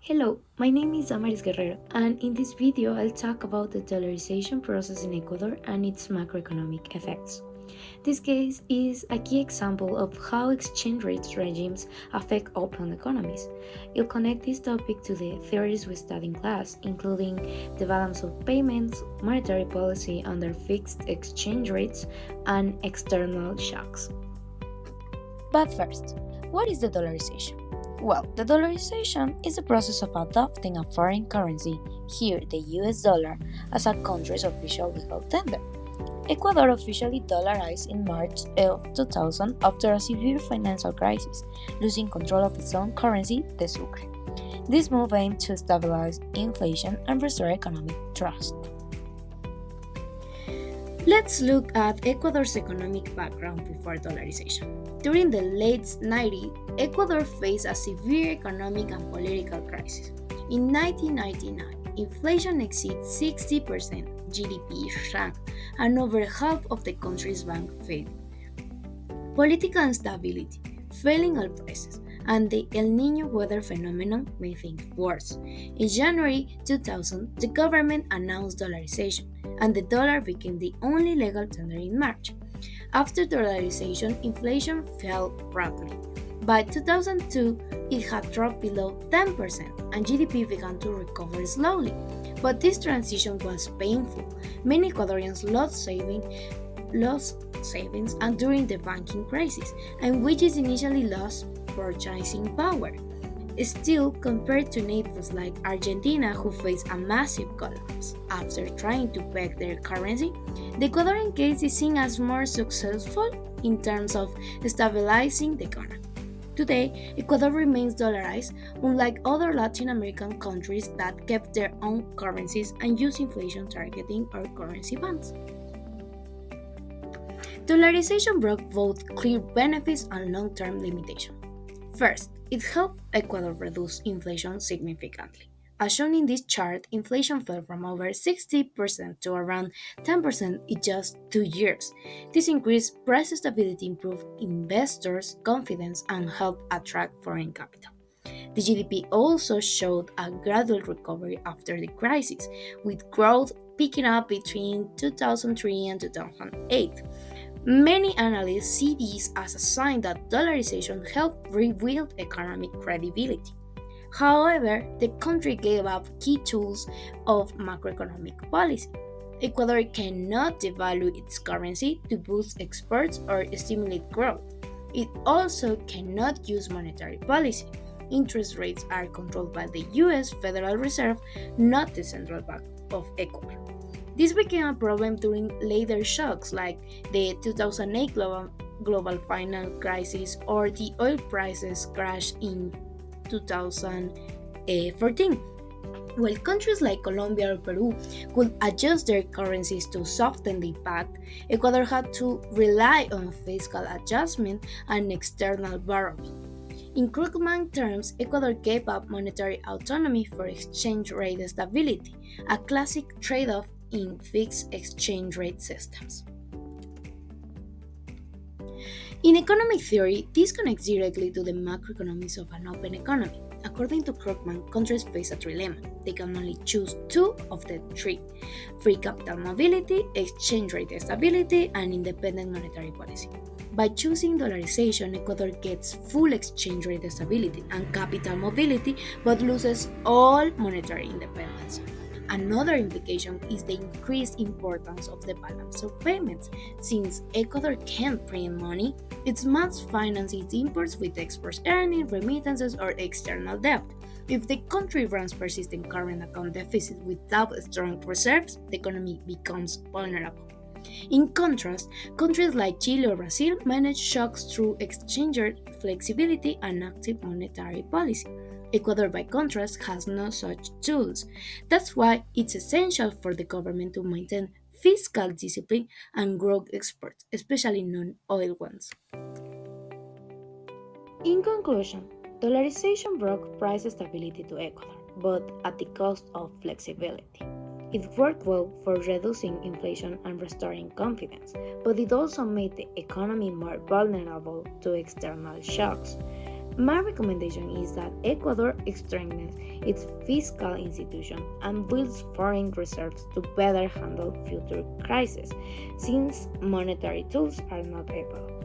Hello, my name is Amaris Guerrero, and in this video I'll talk about the dollarization process in Ecuador and its macroeconomic effects. This case is a key example of how exchange rates regimes affect open economies. You'll connect this topic to the theories we study in class, including the balance of payments, monetary policy under fixed exchange rates, and external shocks. But first, what is the dollarization? Well, the dollarization is the process of adopting a foreign currency, here the US dollar, as a country's official legal tender. Ecuador officially dollarized in March of 2000 after a severe financial crisis, losing control of its own currency, the sucre. This move aimed to stabilize inflation and restore economic trust. Let's look at Ecuador's economic background before dollarization. During the late 90s, Ecuador faced a severe economic and political crisis. In 1999, inflation exceeded 60%, GDP shrank, and over half of the country's bank failed. Political instability, falling oil prices, and the El Niño weather phenomenon made things worse. In January 2000, the government announced dollarization, and the dollar became the only legal tender in March. After dollarization, inflation fell rapidly. By 2002, it had dropped below 10%, and GDP began to recover slowly. But this transition was painful. Many Ecuadorians lost savings and during the banking crisis, and wages initially lost purchasing power. Still, compared to neighbors like Argentina, who faced a massive collapse after trying to peg their currency, the Ecuadorian case is seen as more successful in terms of stabilizing the economy. Today, Ecuador remains dollarized, unlike other Latin American countries that kept their own currencies and use inflation targeting or currency bonds. Dollarization brought both clear benefits and long-term limitations. First, it helped Ecuador reduce inflation significantly. As shown in this chart, inflation fell from over 60% to around 10% in just 2 years. This increased price stability, improved investors' confidence, and helped attract foreign capital. The GDP also showed a gradual recovery after the crisis, with growth picking up between 2003 and 2008. Many analysts see this as a sign that dollarization helped rebuild economic credibility. However, the country gave up key tools of macroeconomic policy. Ecuador cannot devalue its currency to boost exports or stimulate growth. It also cannot use monetary policy. Interest rates are controlled by the US Federal Reserve, not the Central Bank of Ecuador. This became a problem during later shocks like the 2008 global financial crisis or the oil prices crash in 2014. While countries like Colombia or Peru could adjust their currencies to soften the impact, Ecuador had to rely on fiscal adjustment and external borrowing. In Krugman terms, Ecuador gave up monetary autonomy for exchange rate stability, a classic trade-off in fixed exchange rate systems. In economic theory, this connects directly to the macroeconomics of an open economy. According to Krugman, countries face a trilemma. They can only choose two of the three: free capital mobility, exchange rate stability, and independent monetary policy. By choosing dollarization, Ecuador gets full exchange rate stability and capital mobility but loses all monetary independence. Another implication is the increased importance of the balance of payments. Since Ecuador can't print money, it must finance its imports with exports earnings, remittances, or external debt. If the country runs persistent current account deficit without strong reserves, the economy becomes vulnerable. In contrast, countries like Chile or Brazil manage shocks through exchange rate flexibility and active monetary policy. Ecuador, by contrast, has no such tools. That's why it's essential for the government to maintain fiscal discipline and grow exports, especially non-oil ones. In conclusion, dollarization brought price stability to Ecuador, but at the cost of flexibility. It worked well for reducing inflation and restoring confidence, but it also made the economy more vulnerable to external shocks. My recommendation is that Ecuador strengthens its fiscal institution and builds foreign reserves to better handle future crises, since monetary tools are not able.